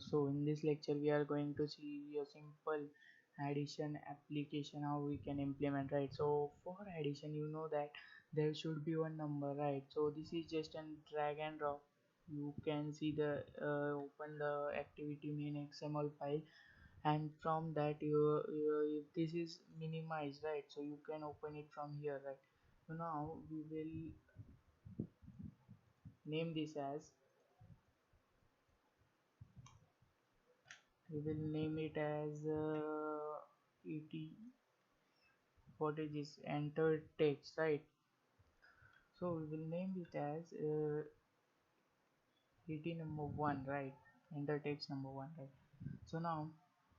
So in this lecture we are going to see a simple addition application, how we can implement, right? So for addition, you know that there should be one number, right? So this is just a drag and drop. You can see the open the activity main XML file, and from that you this is minimized, right? So you can open it from here, right? So now we will name this as, we will name it as et, what is this, enter text, right? So we will name it as et number 1, right? Enter text number 1, right? So now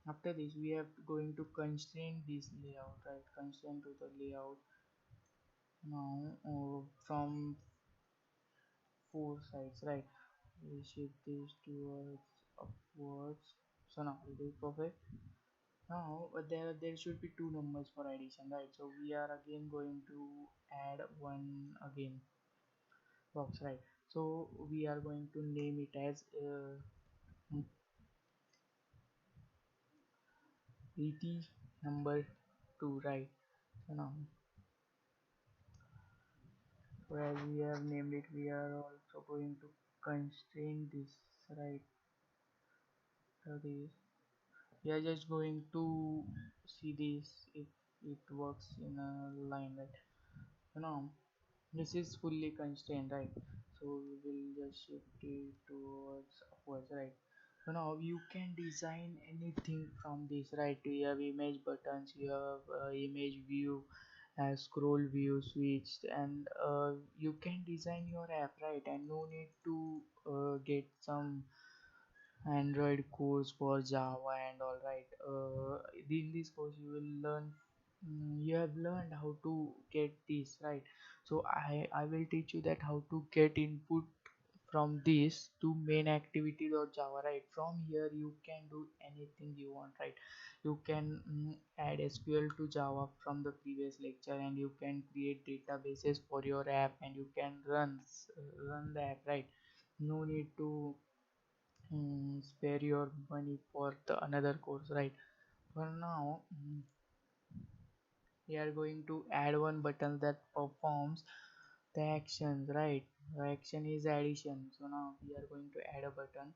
after this we have going to constrain this layout, right? Constrain to the layout. Now from 4 sides, right? We shift this towards upwards. So now it is perfect. Now there should be two numbers for addition, right? So we are again going to add one again box, right? So we are going to name it as et number 2, right? So now, so as we have named it, we are also going to constrain this, right? So this, we are just going to see this if it works in a line, right? So now this is fully constrained, right? So we will just shift it towards upwards, right? So now you can design anything from this, right? You have image buttons, you have image view, scroll view, switch, and you can design your app, right? And no need to get some Android course for Java and all, right? In this course you will learn, you have learned how to get this, right? So I will teach you that how to get input from this to main activity.java, right? From here you can do anything you want, right? You can add SQL to Java from the previous lecture, and you can create databases for your app, and you can run the app, right? No need to spare your money for the another course, right? For now, we are going to add one button that performs the actions, right? The action is addition. So now we are going to add a button.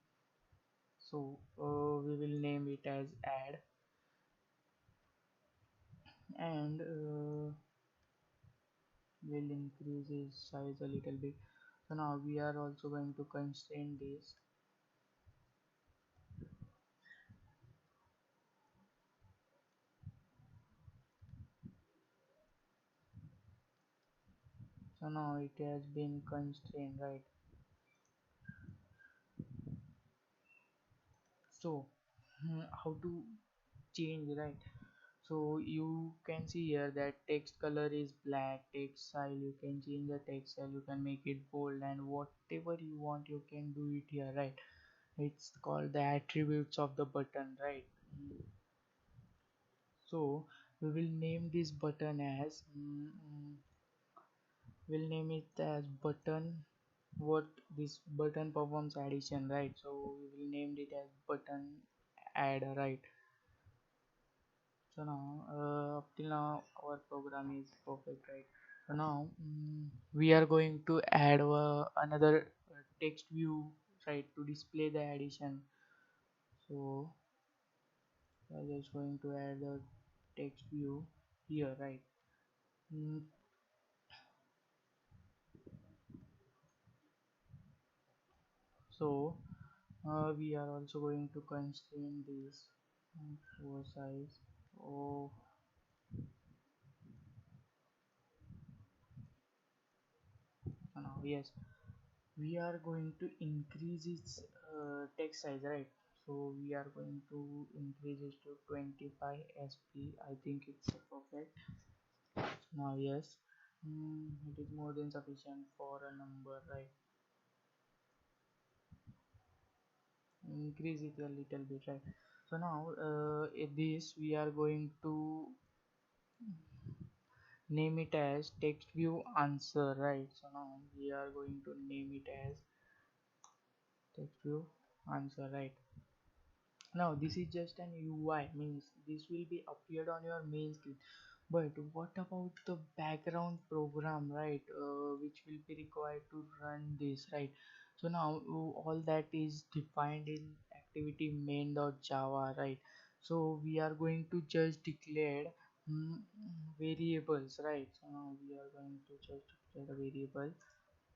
So we will name it as add, and we'll increase its size a little bit. So now we are also going to constrain this. So now it has been constrained, right? So how to change, right? So you can see here that text color is black, text style, you can change the text style, you can make it bold, and whatever you want you can do it here, right? It's called the attributes of the button, right? So we will name this button as we'll name it as button, what this button performs addition, right? So we will name it as button add, right? So now up till now our program is perfect, right? So now we are going to add another text view, right, to display the addition. So we are just going to add the text view here, right? Mm, so we are also going to constrain this for size. Oh, so now yes, we are going to increase its text size, right? So we are going to increase it to 25 sp. I think it's perfect. Now yes, it is more than sufficient for a number, right? Increase it a little bit, right? So now this we are going to name it as text view answer, right? So now we are going to name it as text view answer, right? Now this is just an UI, means this will be appeared on your main screen. But what about the background program, right? Which will be required to run this, right? So now all that is defined in activity main.java, right? So we are going to just declare mm, variables, right? So now we are going to just declare a variable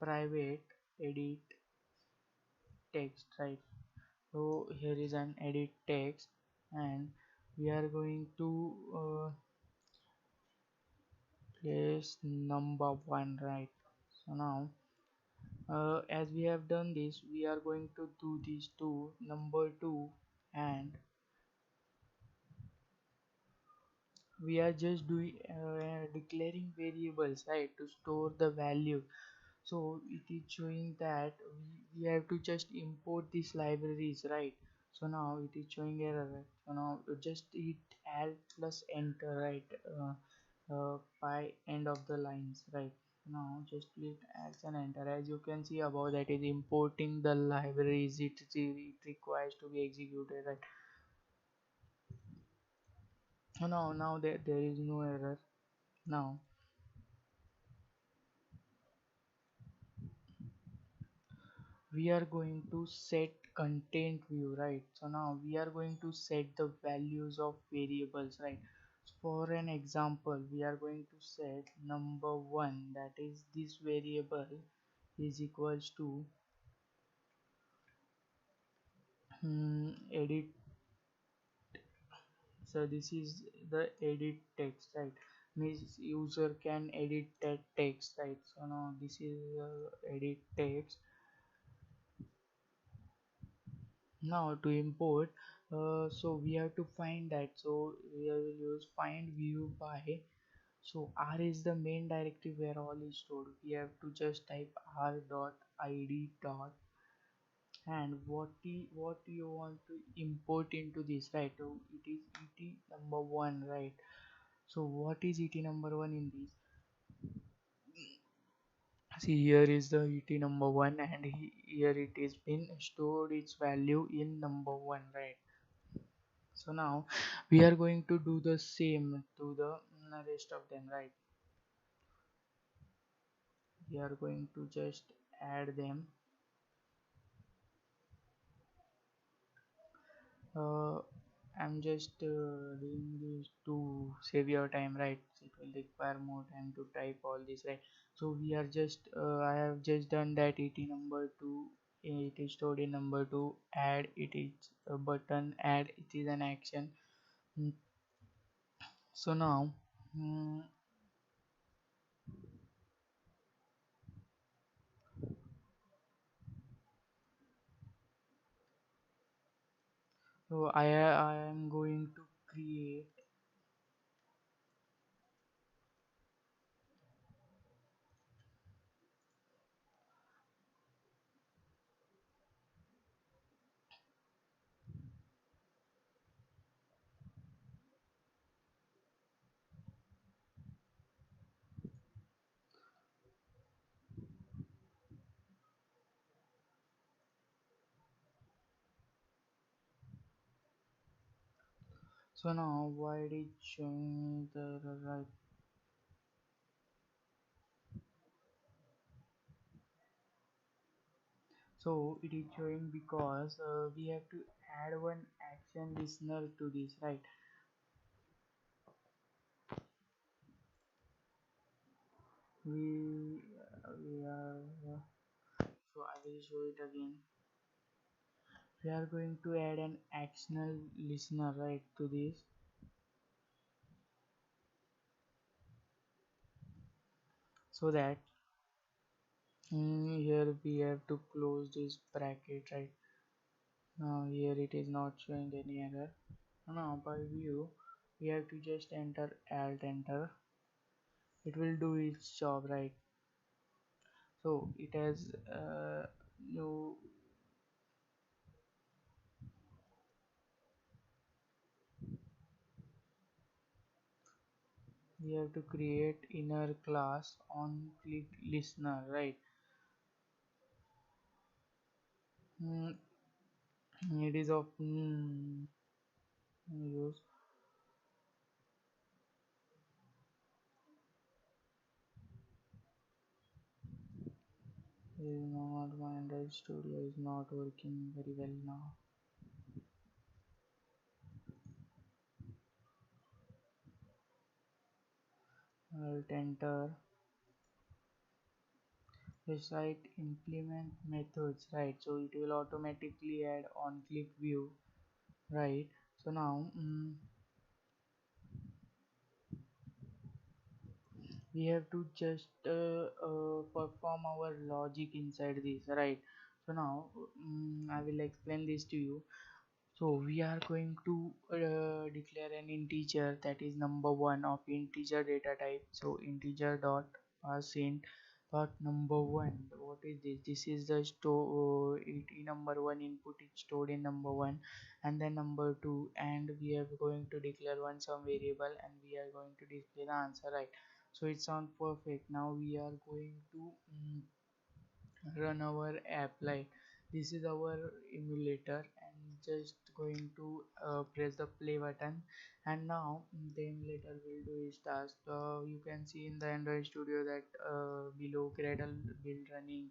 private edit text, right? So here is an edit text, and we are going to place number one, right? So now as we have done this, we are going to do these two number two, and we are just doing declaring variables, right, to store the value. So it is showing that we have to just import these libraries, right? So now it is showing error, right? So now you just hit alt plus enter, right? By end of the lines, right? Now just click alt and enter. As you can see above, that is importing the libraries it requires to be executed, right? So now there is no error. Now we are going to set content view, right? So now we are going to set the values of variables, right? For an example, we are going to set number one, that is this variable is equals to edit. So this is the edit text, right? Means user can edit that text, right? So now this is edit text. Now to import, so we have to find that, so we will use find view by. So R is the main directory where all is stored. We have to just type r dot id dot, and what you want to import into this, right? So it is et number one, right? So what is et number one in this? See, here is the et number one, and here it is been stored its value in number one, right? So now we are going to do the same to the rest of them, right? We are going to just add them. uh, I'm just doing this to save your time, right? It will require more time to type all this, right? So we are just I have just done that et number 2, it is stored in number 2. Add, it is a button, add, it is an action. Mm, so now mm, so I am going to create. So now why it is showing the right? So it is showing because we have to add one action listener to this, right? We are so I will show it again. We are going to add an actional listener, right, to this, so that here we have to close this bracket, right? Now here it is not showing any error. Now by view we have to just enter alt enter. It will do its job, right? So it has no. We have to create inner class on click listener, right? Hmm, It is often used. Is not my Android Studio is not working very well now. I'll enter the site implement methods, right? So it will automatically add on click view, right? So now we have to just perform our logic inside this, right? So now I will explain this to you. So we are going to declare an integer that is number one of integer data type. So integer dot parseInt dot number one. What is this? This is the store number one input is stored in number one, and then number two, and we are going to declare one some variable, and we are going to display the answer, right? So it sounds perfect. Now we are going to run our app, like this is our emulator, and just going to press the play button, and now the emulator will do its task. You can see in the Android Studio that below Gradle build running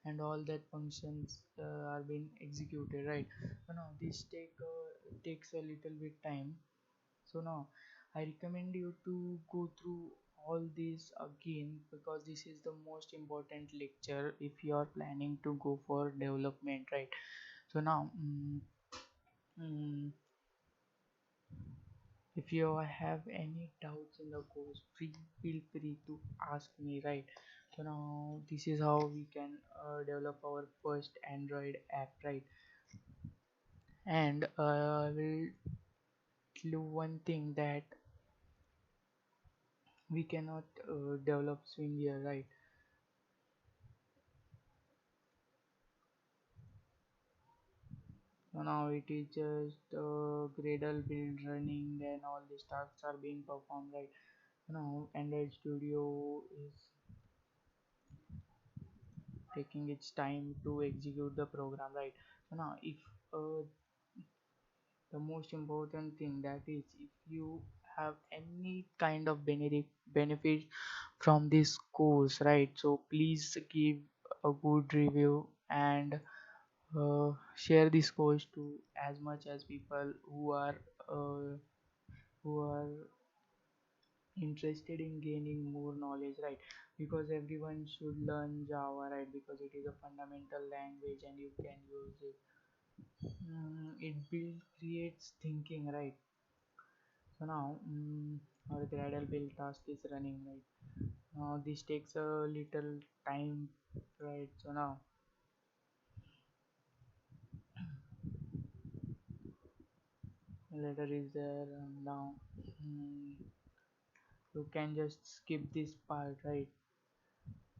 and all that functions are being executed, right? So now this takes a little bit time. So now I recommend you to go through all these again, because this is the most important lecture if you are planning to go for development, right? So now mm, if you have any doubts in the course, feel free to ask me, right? So now this is how we can develop our first Android app, right? And I will do one thing, that we cannot develop swing here, right? So now it is just Gradle build running, then all these tasks are being performed, right? Now Android Studio is taking its time to execute the program, right? So now if uh, the most important thing, that is, if you have any kind of benefit from this course, right? So please give a good review, and share this course to as much as people uh, who are interested in gaining more knowledge, right? Because everyone should learn Java, right? Because it is a fundamental language and you can use it. It creates thinking, right? So now our Gradle build task is running, right? Now this takes a little time, right? So now letter is there, and now you can just skip this part, right?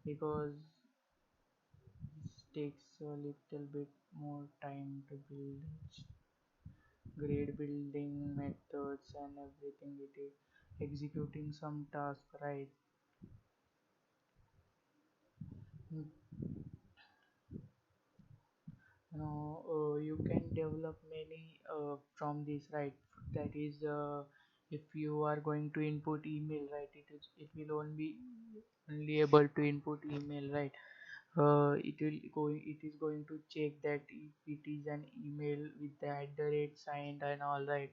Because this takes a little bit more time to build grade building methods and everything. It is executing some task, right? Mm, you can develop many from this, right? That is, if you are going to input email, right, it will only able to input email, right? It is going to check that if it is an email with the @ sign and all, right.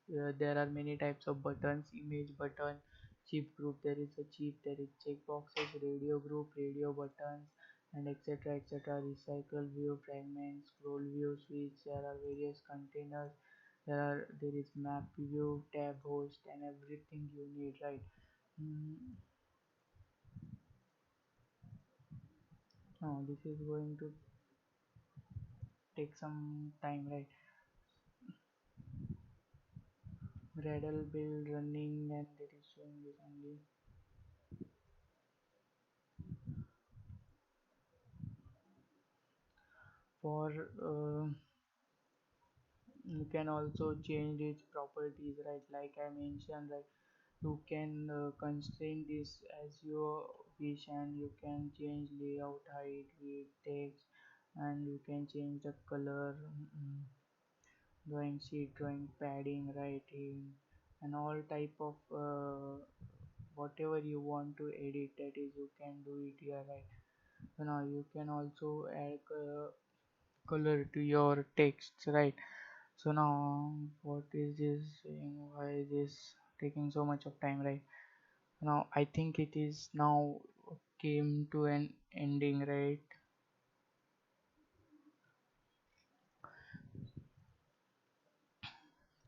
There are many types of buttons: image button, chip group, there is a chip, there is checkboxes, radio group, radio buttons, and etc etc, recycle view, fragment, scroll view, switch. There are various containers, there is map view, tab host, and everything you need, right? mm, This is going to take some time, right? Gradle build running, and it is showing this only. For you can also change its properties, right? Like I mentioned, right, you can constrain this as you wish, and you can change layout, height, width, text, and you can change the color. drawing sheet, drawing padding, writing, and all type of whatever you want to edit, that is you can do it here, right? So now you can also add color to your text, right? So now what is this saying? Why is this taking so much of time, right? Now I think it is now came to an ending, right?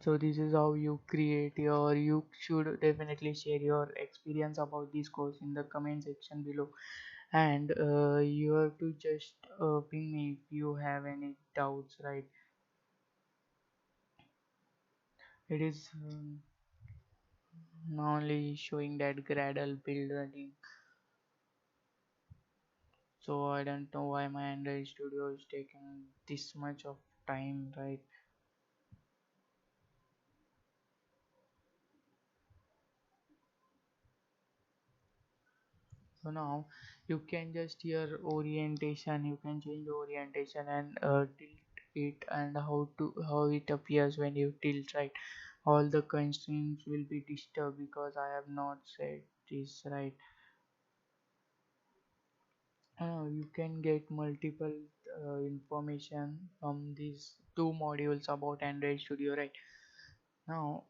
So this is how you create your, you should definitely share your experience about this course in the comment section below, and you have to just ping me if you have any doubts, right? It is only showing that Gradle build running. So I don't know why my Android Studio is taking this much of time, right? So now you can just here orientation, you can change the orientation and tilt it, and how it appears when you tilt, right? All the constraints will be disturbed because I have not set this, right? You can get multiple information from these two modules about Android Studio, right? Now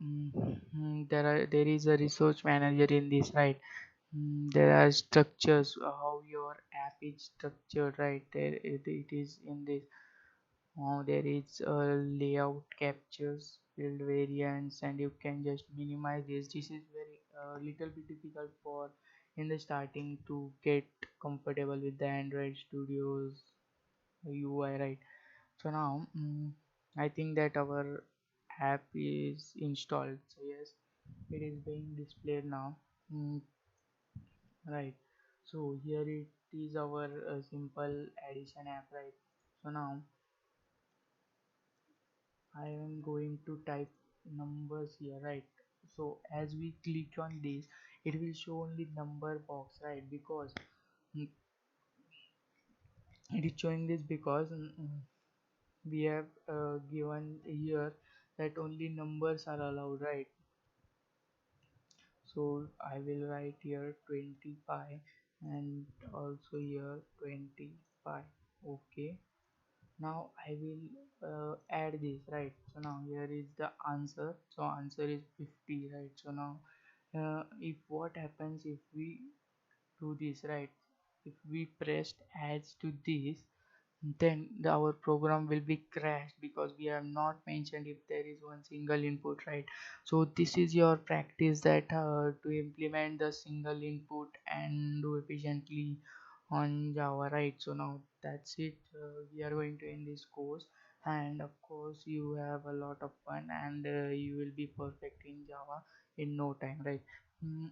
there is a resource manager in this, right? There are structures, how your app is structured, right? It is in this. There is layout, captures, field variants, and you can just minimize this. This is very little bit difficult for in the starting to get comfortable with the Android Studios UI, right? So now I think that our app is installed. So yes, it is being displayed now. mm, right. So here it is our simple addition app, right? So now I am going to type numbers here, right? So as we click on this, it will show only number box, right? Because mm, it is showing this because we have given here that only numbers are allowed, right? So I will write here 25 and also here 25. Okay, now I will add this, right? So now here is the answer. So answer is 50, right? So now if what happens if we do this, right? If we pressed adds to this, then our program will be crashed because we have not mentioned if there is one single input, right? So this is your practice that to implement the single input and do efficiently on Java, right? So now that's it. We are going to end this course, and of course you have a lot of fun, and you will be perfect in Java in no time, right? Mm,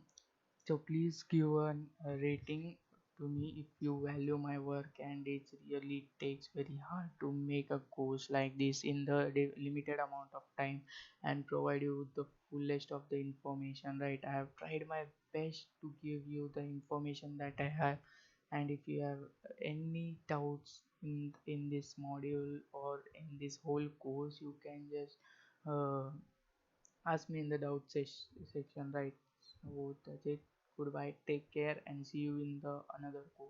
so please give a rating to me if you value my work, and it really takes very hard to make a course like this in the limited amount of time and provide you with the fullest of the information, right? I have tried my best to give you the information that I have, and if you have any doubts in this module or in this whole course, you can just uh, ask me in the section, right? So that's it. Goodbye, take care, and see you in the another course.